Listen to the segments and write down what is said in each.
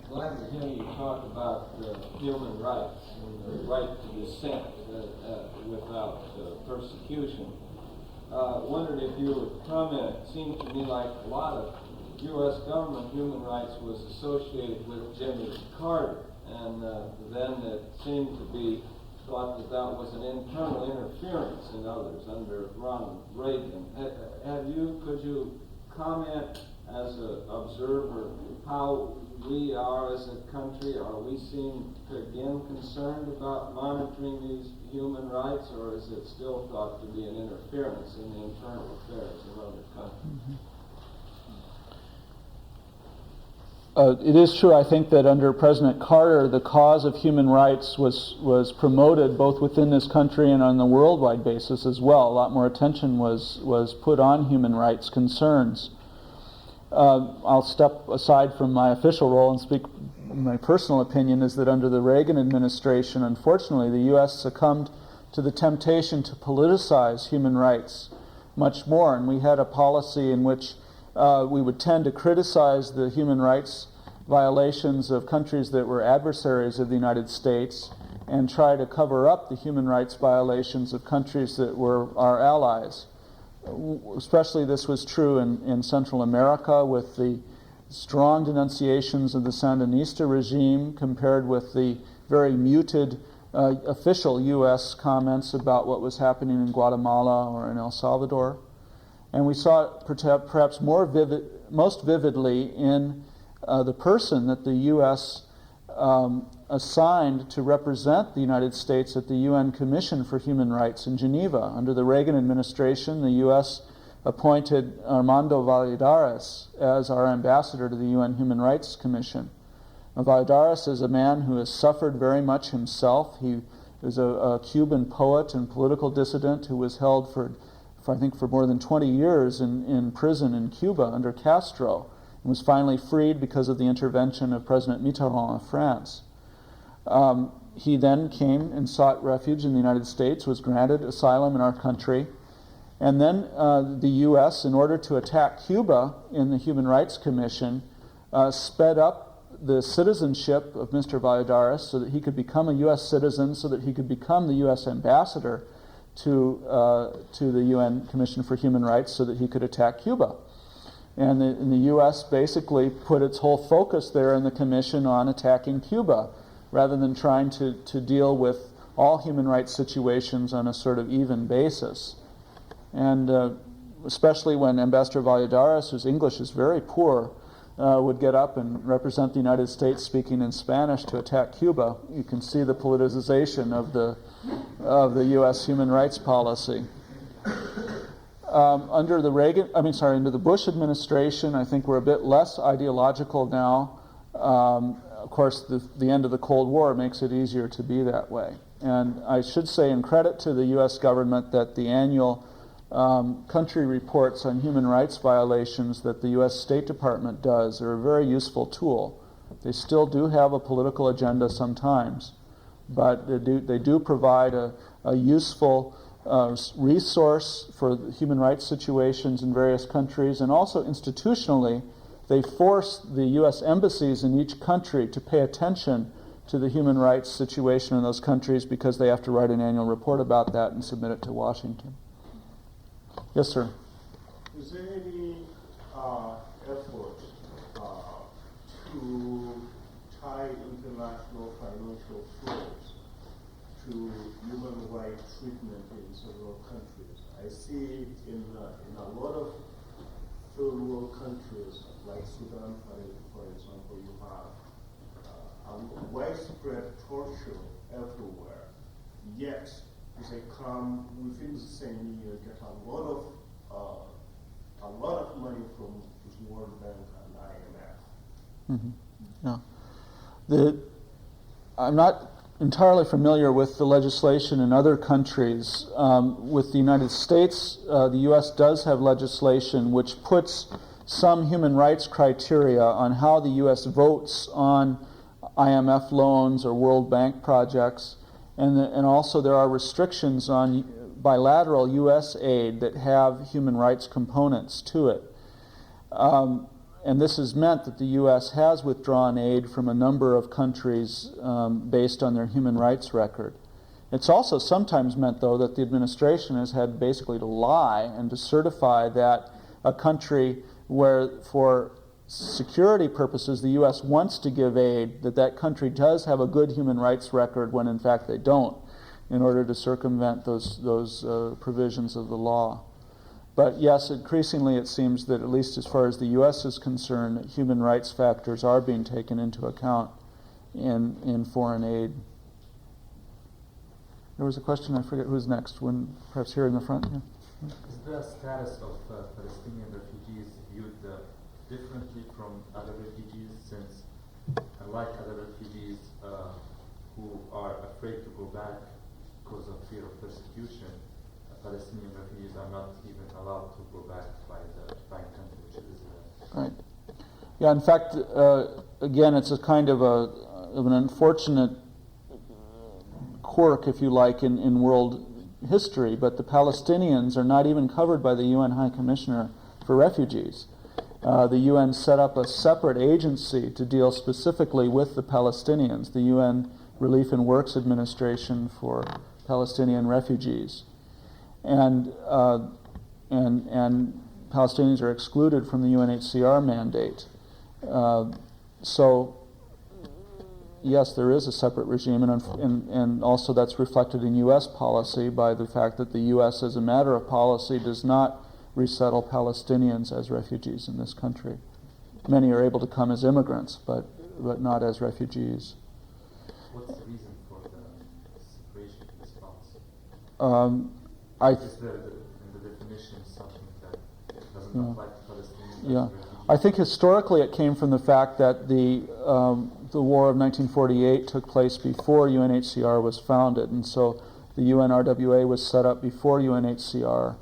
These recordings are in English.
glad to hear you talk about human rights and the right to dissent without persecution. Wondered if you would comment. It seemed to me like a lot of U.S. government human rights was associated with Jimmy Carter, and then it seemed to be thought that that was an internal interference in others under Ronald Reagan. Could you comment as an observer how we are as a country? Are we seen again concerned about monitoring these human rights, or is it still thought to be an interference in the internal affairs of other countries? Mm-hmm. It is true, I think, that under President Carter, the cause of human rights was promoted both within this country and on the worldwide basis as well. A lot more attention was put on human rights concerns. I'll step aside from my official role and speak. My personal opinion is that under the Reagan administration, unfortunately, the U.S. succumbed to the temptation to politicize human rights much more, and we had a policy in which we would tend to criticize the human rights violations of countries that were adversaries of the United States and try to cover up the human rights violations of countries that were our allies. Especially this was true in Central America with the strong denunciations of the Sandinista regime compared with the very muted official U.S. comments about what was happening in Guatemala or in El Salvador. And we saw it perhaps most vividly in the person that the U.S. Assigned to represent the United States at the UN Commission for Human Rights in Geneva. Under the Reagan administration, the U.S. appointed Armando Valladares as our ambassador to the UN Human Rights Commission. Valladares is a man who has suffered very much himself. He is a Cuban poet and political dissident who was held for more than 20 years in prison in Cuba under Castro, and was finally freed because of the intervention of President Mitterrand of France. He then came and sought refuge in the United States, was granted asylum in our country, and then the U.S., in order to attack Cuba in the Human Rights Commission, sped up the citizenship of Mr. Valladares so that he could become a U.S. citizen, so that he could become the U.S. ambassador to the UN Commission for Human Rights, so that he could attack Cuba. And the U.S. basically put its whole focus there in the commission on attacking Cuba, rather than trying to deal with all human rights situations on a sort of even basis. And especially when Ambassador Valladares, whose English is very poor, would get up and represent the United States speaking in Spanish to attack Cuba, you can see the politicization of the U.S. human rights policy. Under the Bush administration, I think we're a bit less ideological now. Of course, the end of the Cold War makes it easier to be that way. And I should say, in credit to the U.S. government, that the annual country reports on human rights violations that the U.S. State Department does are a very useful tool. They still do have a political agenda sometimes, but they do provide a useful resource for human rights situations in various countries, and also institutionally, they force the U.S. embassies in each country to pay attention to the human rights situation in those countries, because they have to write an annual report about that and submit it to Washington. Yes, sir. Is there any effort to tie international financial flows to human rights treatment in several countries? I see in a lot of third world countries, like Sudan, for example, you have widespread torture everywhere. Yet, they come within the same year, get a lot of money from the World Bank and IMF. Mm-hmm. Yeah. I'm not entirely familiar with the legislation in other countries. With the United States, the U.S. does have legislation which puts some human rights criteria on how the U.S. votes on IMF loans or World Bank projects, and also there are restrictions on bilateral U.S. aid that have human rights components to it. and this has meant that the U.S. has withdrawn aid from a number of countries based on their human rights record. It's also sometimes meant, though, that the administration has had basically to lie and to certify that a country where, for security purposes, the U.S. wants to give aid, that country does have a good human rights record when in fact they don't, in order to circumvent those provisions of the law. But yes, increasingly it seems that, at least as far as the U.S. is concerned, human rights factors are being taken into account in foreign aid. There was a question, I forget who's next, perhaps here in the front. Yeah. Is the status of Palestinian refugees viewed differently from other refugees, since, unlike other refugees who are afraid to go back because of fear of persecution, Palestinian refugees are not even allowed to go back by the country, which is Israel? Right. Yeah, in fact, again, it's a kind of an unfortunate quirk, if you like, in world history, but the Palestinians are not even covered by the UN High Commissioner for Refugees. The UN set up a separate agency to deal specifically with the Palestinians, the UN Relief and Works Administration for Palestinian Refugees. And Palestinians are excluded from the UNHCR mandate. So yes, there is a separate regime, and also that's reflected in U.S. policy by the fact that the U.S., as a matter of policy, does not resettle Palestinians as refugees in this country. Many are able to come as immigrants, but not as refugees. What's the reason for the separation response? Is there in the definition something that doesn't apply to Palestinians? Yeah, I think historically it came from the fact that the War of 1948 took place before UNHCR was founded, and so the UNRWA was set up before UNHCR.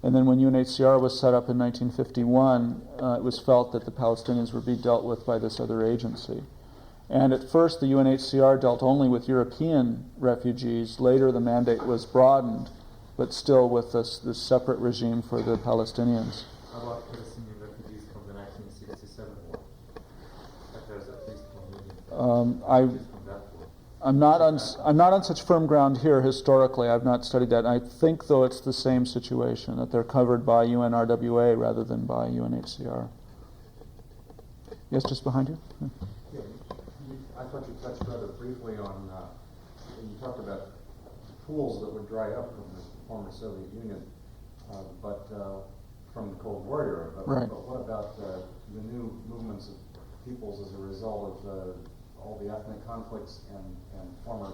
And then when UNHCR was set up in 1951, it was felt that the Palestinians would be dealt with by this other agency. And at first, the UNHCR dealt only with European refugees. Later, the mandate was broadened, but still with this separate regime for the Palestinians. How about Palestinian refugees from the 1967 war? There's at least 1 million refugees from that war. I'm not on such firm ground here historically. I've not studied that. I think, though, it's the same situation, that they're covered by UNRWA rather than by UNHCR. Yes, just behind you? Yeah, I thought you touched rather briefly on, you talked about pools that would dry up from the former Soviet Union, but from the Cold War era. Right. But what about the new movements of peoples as a result of all the ethnic conflicts and former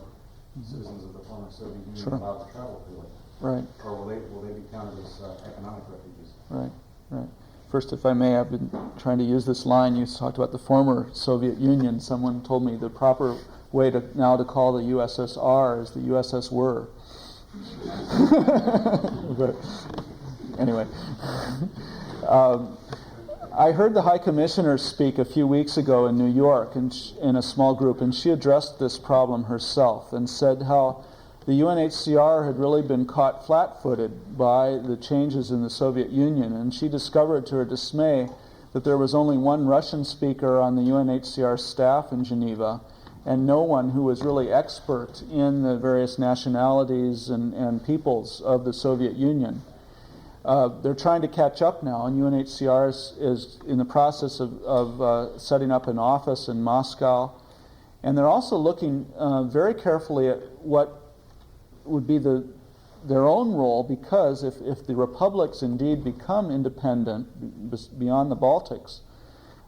citizens of the former Soviet Union Sure. allowed to travel freely? Right. Or will they be counted as economic refugees? Right, right. First, if I may, I've been trying to use this line. You talked about the former Soviet Union. Someone told me the proper way to call the USSR is the USS Were. But anyway, I heard the High Commissioner speak a few weeks ago in New York in a small group, and she addressed this problem herself and said how the UNHCR had really been caught flat-footed by the changes in the Soviet Union, and she discovered to her dismay that there was only one Russian speaker on the UNHCR staff in Geneva, and no one who was really expert in the various nationalities and peoples of the Soviet Union. They're trying to catch up now, and UNHCR is in the process of setting up an office in Moscow, and they're also looking very carefully at what would be their own role, because if the republics indeed become independent beyond the Baltics,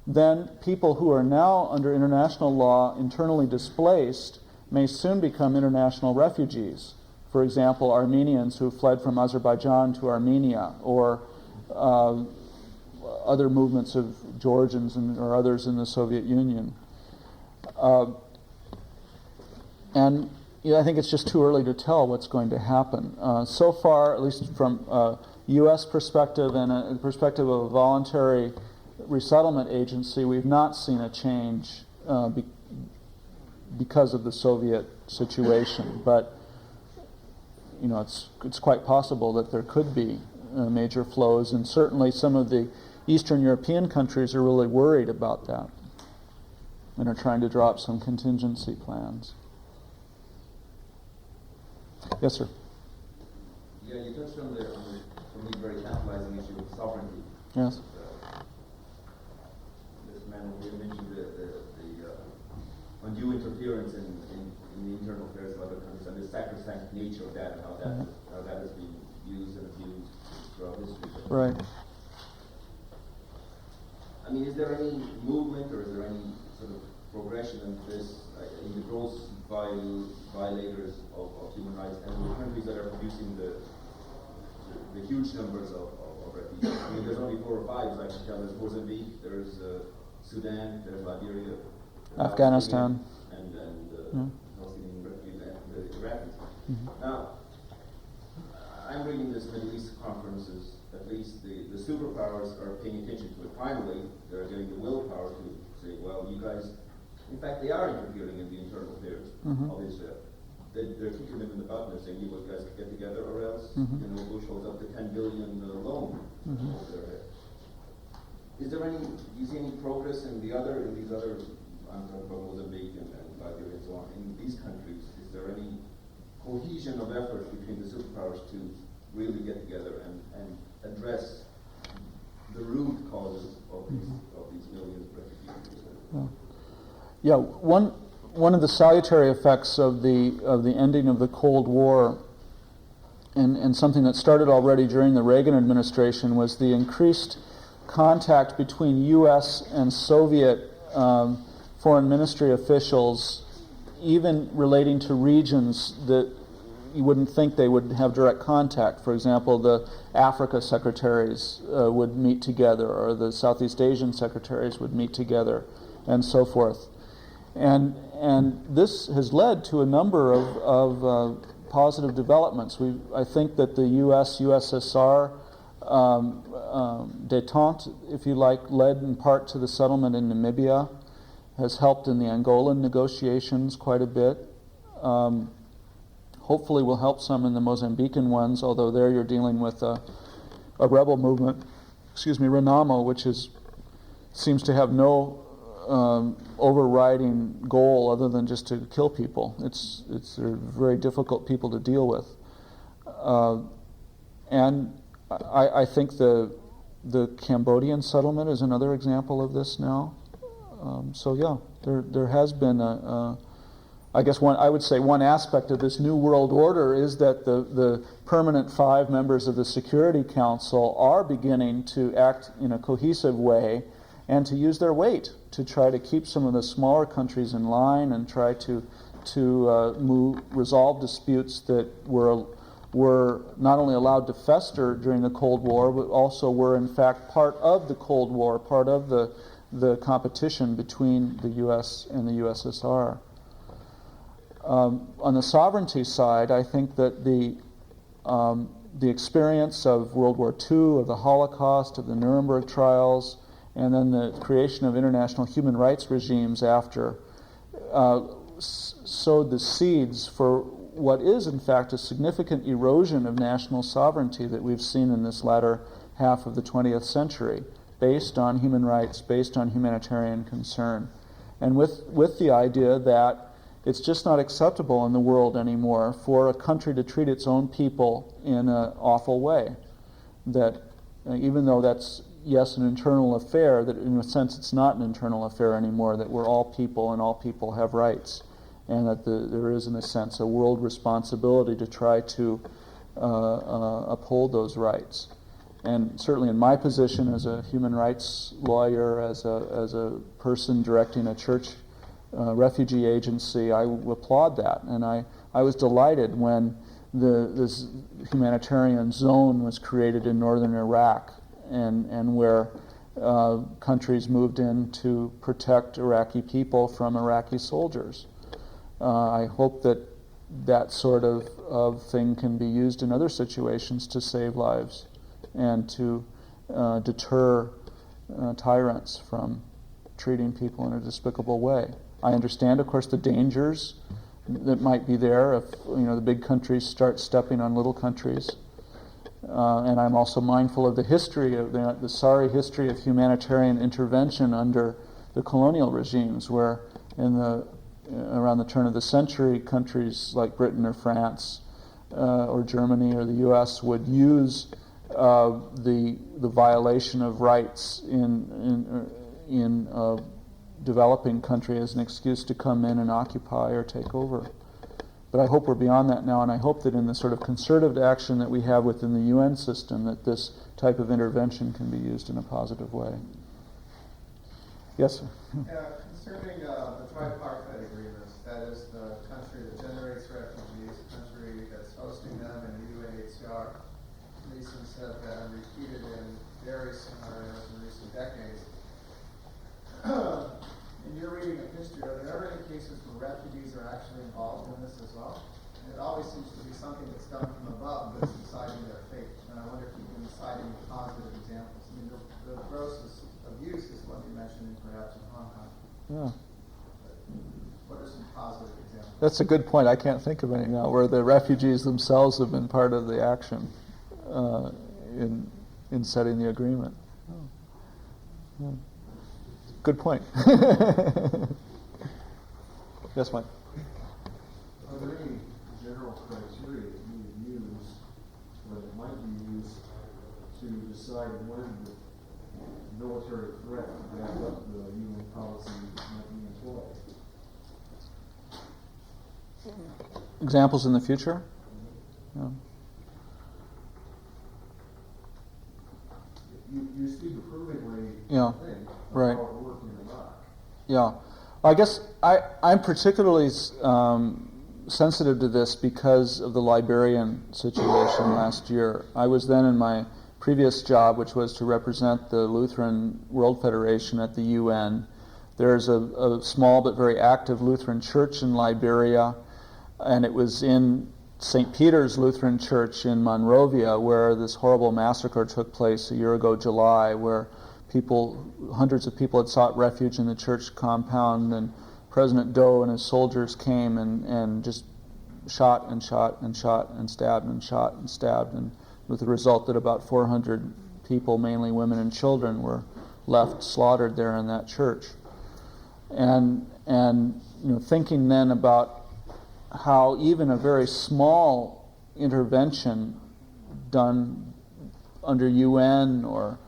then people who are now under international law internally displaced may soon become international refugees. For example, Armenians who fled from Azerbaijan to Armenia, or other movements of Georgians or others in the Soviet Union. And I think it's just too early to tell what's going to happen. So far, at least from a U.S. perspective and a perspective of a voluntary resettlement agency, we've not seen a change because of the Soviet situation. But it's quite possible that there could be major flows, and certainly some of the Eastern European countries are really worried about that and are trying to draw up some contingency plans. Yes, sir. Yeah, you touched on the for me, very tantalizing issue of sovereignty. Yes. This man over here mentioned the undue interference in the internal affairs of other countries and the sacrosanct nature of that and how that has been used and abused throughout history. Right. I mean, is there any movement or is there any sort of progression in this, in the gross violators of human rights and the countries that are producing the huge numbers of refugees? I mean, there's only 4 or 5, as I can tell. There's Mozambique, there's Sudan, there's Liberia, Afghanistan, and Palestinian refugees and the Iraqis. Now, I'm reading this Middle East conferences. At least the superpowers are paying attention to it. Finally, they're getting the willpower to say, well, you guys, in fact, they are interfering in the internal affairs of Israel. They're kicking them in the butt and they're saying, you guys can get together or else, Bush holds up the 10 billion loan over their head. Is there any, do you see any progress in these other, I'm talking about Mozambique and Liberia and so on, in these countries? Is there any cohesion of effort between the superpowers to really get together and address the root causes of these millions of refugees? Yeah, one of the salutary effects of the ending of the Cold War, and something that started already during the Reagan administration, was the increased contact between U.S. and Soviet foreign ministry officials, even relating to regions that you wouldn't think they would have direct contact. For example, the Africa secretaries would meet together, or the Southeast Asian secretaries would meet together, and so forth. And this has led to a number of positive developments. I think that the U.S.-USSR détente, if you like, led in part to the settlement in Namibia, has helped in the Angolan negotiations quite a bit. Hopefully will help some in the Mozambican ones, although there you're dealing with a rebel movement, Renamo, which seems to have no overriding goal other than just to kill people. They're very difficult people to deal with. And I think the Cambodian settlement is another example of this now. So yeah, there has been I guess I would say one aspect of this new world order is that the permanent 5 members of the Security Council are beginning to act in a cohesive way and to use their weight to try to keep some of the smaller countries in line and try to resolve disputes that were not only allowed to fester during the Cold War, but also were in fact part of the Cold War, part of the competition between the U.S. and the USSR. On the sovereignty side, I think that the experience of World War II, of the Holocaust, of the Nuremberg trials, and then the creation of international human rights regimes after, sowed the seeds for what is in fact a significant erosion of national sovereignty that we've seen in this latter half of the 20th century, based on human rights, based on humanitarian concern, and with the idea that it's just not acceptable in the world anymore for a country to treat its own people in an awful way. That even though that's, yes, an internal affair, that in a sense it's not an internal affair anymore, that we're all people and all people have rights, and that there is, in a sense, a world responsibility to try to uphold those rights. And certainly in my position as a human rights lawyer, as a person directing a church refugee agency, I applaud that. And I was delighted when this humanitarian zone was created in northern Iraq, and where countries moved in to protect Iraqi people from Iraqi soldiers. I hope that sort of thing can be used in other situations to save lives and to deter tyrants from treating people in a despicable way. I understand, of course, the dangers that might be there if the big countries start stepping on little countries. And I'm also mindful of the history of the sorry history of humanitarian intervention under the colonial regimes, where around the turn of the century, countries like Britain or France or Germany or the U.S. would use the violation of rights in developing country as an excuse to come in and occupy or take over. But I hope we're beyond that now, and I hope that in the sort of concerted action that we have within the UN system, that this type of intervention can be used in a positive way. Yes, sir? Concerning the tripartite agreements, that is the country that generates refugees, the country that's hosting them, and the UNHCR, recent said that and repeated in various scenarios in recent decades. In your reading of history, are there ever any cases where refugees are actually involved in this as well? And it always seems to be something that's done from above that's deciding their fate. And I wonder if you can cite any positive examples. I mean, the grossest abuse is what you mentioned perhaps in Hong Kong. Yeah. What are some positive examples? That's a good point. I can't think of any now where the refugees themselves have been part of the action in setting the agreement. Oh. Yeah. Good point. Yes, Mike? Are there any general criteria that you would use, or that might be used, to decide when the military threat to back up the UN policy might be employed? Examples in the future? Yeah. You speak approvingly, Yeah. I think, of Right. how it worked in Iraq. Yeah. I guess I'm particularly sensitive to this because of the Liberian situation last year. I was then in my previous job, which was to represent the Lutheran World Federation at the UN. There's a small but very active Lutheran church in Liberia, and it was in St. Peter's Lutheran Church in Monrovia where this horrible massacre took place a year ago, July, where hundreds of people had sought refuge in the church compound, and President Doe and his soldiers came and just shot and shot and shot and stabbed and shot and stabbed, and with the result that about 400 people, mainly women and children, were left slaughtered there in that church. And thinking then about how even a very small intervention done under UN or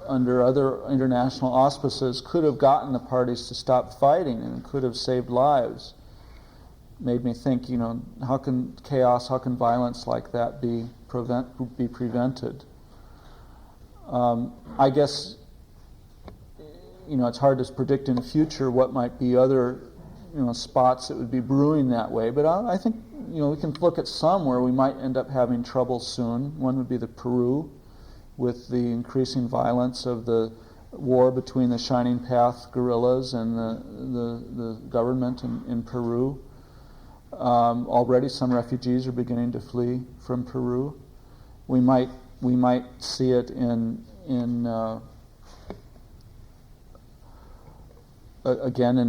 under other international auspices could have gotten the parties to stop fighting and could have saved lives, made me think, how can violence like that be prevented? I guess, it's hard to predict in the future what might be other spots that would be brewing that way, but I think we can look at some where we might end up having trouble soon. One would be the Peru, with the increasing violence of the war between the Shining Path guerrillas and the government in Peru. Already some refugees are beginning to flee from Peru. We might see it again in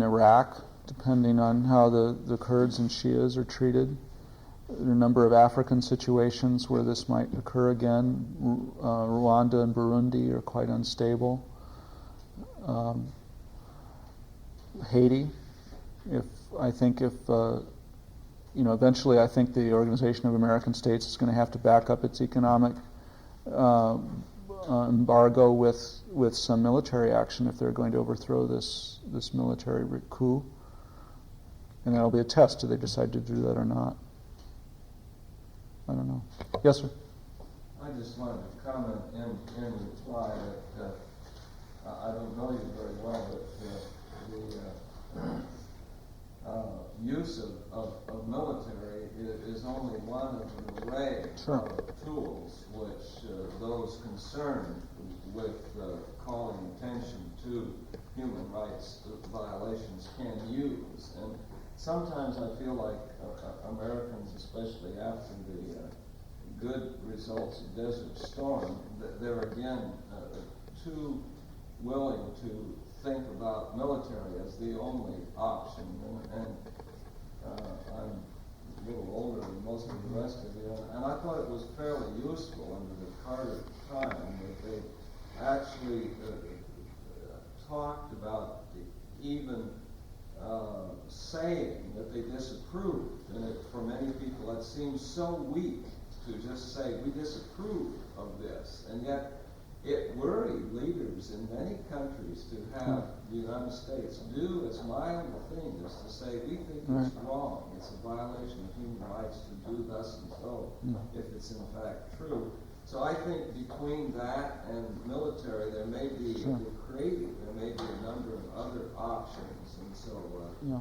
Iraq, depending on how the Kurds and Shias are treated. There are a number of African situations where this might occur again. Rwanda and Burundi are quite unstable. Haiti, eventually I think the Organization of American States is going to have to back up its economic embargo with some military action if they're going to overthrow this military coup. And that'll be a test. Do they decide to do that or not? I don't know. Yes, sir? I just wanted to comment in reply that I don't know you very well, but the use of military is only one of an array Sure. of tools which those concerned with calling attention to human rights violations can use. And sometimes I feel like Americans, especially after the good results of Desert Storm, they're again too willing to think about military as the only option. And I'm a little older than most of the rest of you, and I thought it was fairly useful under the Carter time that they actually talked about even saying that they disapproved. And for many people that seems so weak to just say we disapprove of this, and yet it worried leaders in many countries to have the United States do as mild a thing as to say we think it's wrong, it's a violation of human rights to do thus and so, if it's in fact true. So I think between that and military, there may be, if we're creative, there may be a number of other options, and so. Yeah.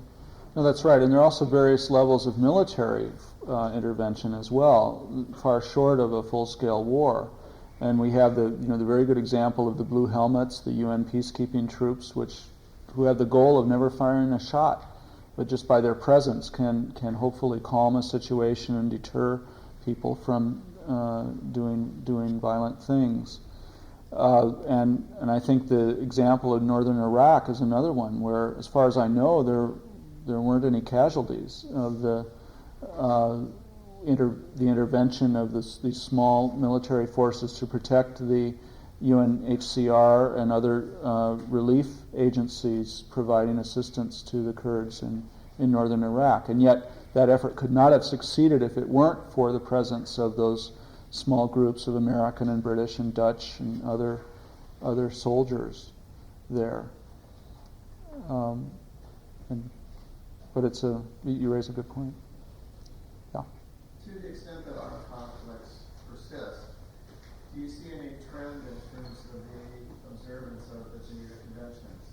No, that's right, and there are also various levels of military intervention as well, far short of a full-scale war. And we have the very good example of the Blue Helmets, the UN peacekeeping troops, who have the goal of never firing a shot, but just by their presence can hopefully calm a situation and deter people from doing violent things. And I think the example of northern Iraq is another one where, as far as I know, there weren't any casualties of the intervention of these small military forces to protect the UNHCR and other relief agencies providing assistance to the Kurds in northern Iraq. And yet that effort could not have succeeded if it weren't for the presence of those small groups of American and British and Dutch and other soldiers there. But you raise a good point. Yeah. To the extent that armed conflicts persist, do you see any trend in terms of the observance of the Geneva Conventions?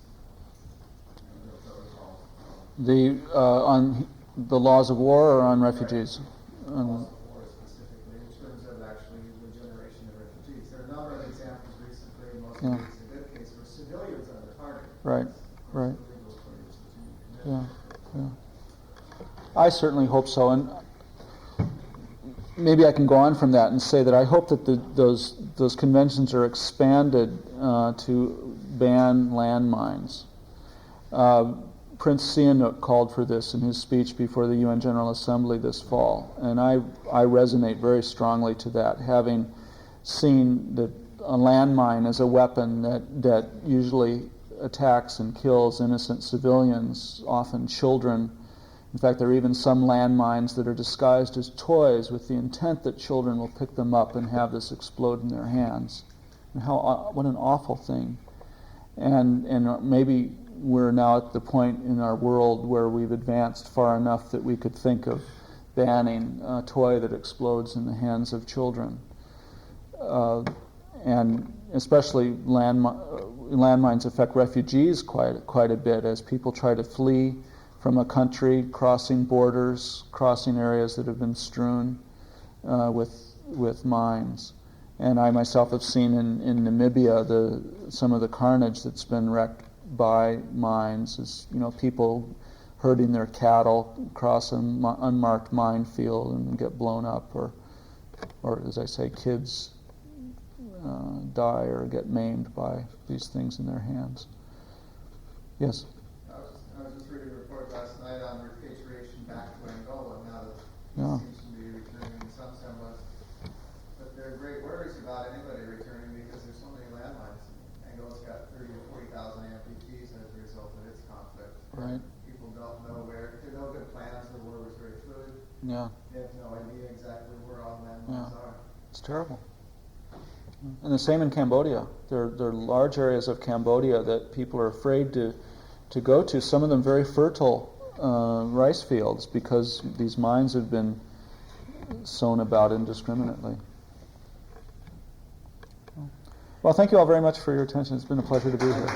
On the laws of war or on refugees? Laws of war specifically, in terms of actually the generation of refugees. There are a number of examples recently, most of these a good case, where civilians are the target. Right, right. Illegal according to the Geneva Convention. Yeah. I certainly hope so, and maybe I can go on from that and say that I hope that those conventions are expanded to ban landmines. Prince Sihanouk called for this in his speech before the UN General Assembly this fall, and I resonate very strongly to that, having seen that a landmine as a weapon that usually attacks and kills innocent civilians, often children. In fact, there are even some landmines that are disguised as toys with the intent that children will pick them up and have this explode in their hands. And what an awful thing. And maybe we're now at the point in our world where we've advanced far enough that we could think of banning a toy that explodes in the hands of children. And especially landmines affect refugees quite a bit as people try to flee from a country, crossing borders, crossing areas that have been strewn with mines. And I myself have seen in Namibia some of the carnage that's been wrecked by mines, as people herding their cattle across an unmarked minefield and get blown up, or as I say, kids die or get maimed by these things in their hands. Yes? I was just reading a report last night on repatriation back to Angola now that seems to be returning in some semblance. But there are great worries about anybody returning because there's so many landmines. Angola's got 30,000 to 40,000 amputees as a result of its conflict. Right. People don't know where. There are no good plans. The war was very fluid. Yeah. They have no idea exactly where all landmines are. It's terrible. And the same in Cambodia. There are large areas of Cambodia that people are afraid to go to, some of them very fertile rice fields, because these mines have been sown about indiscriminately. Well, thank you all very much for your attention. It's been a pleasure to be here.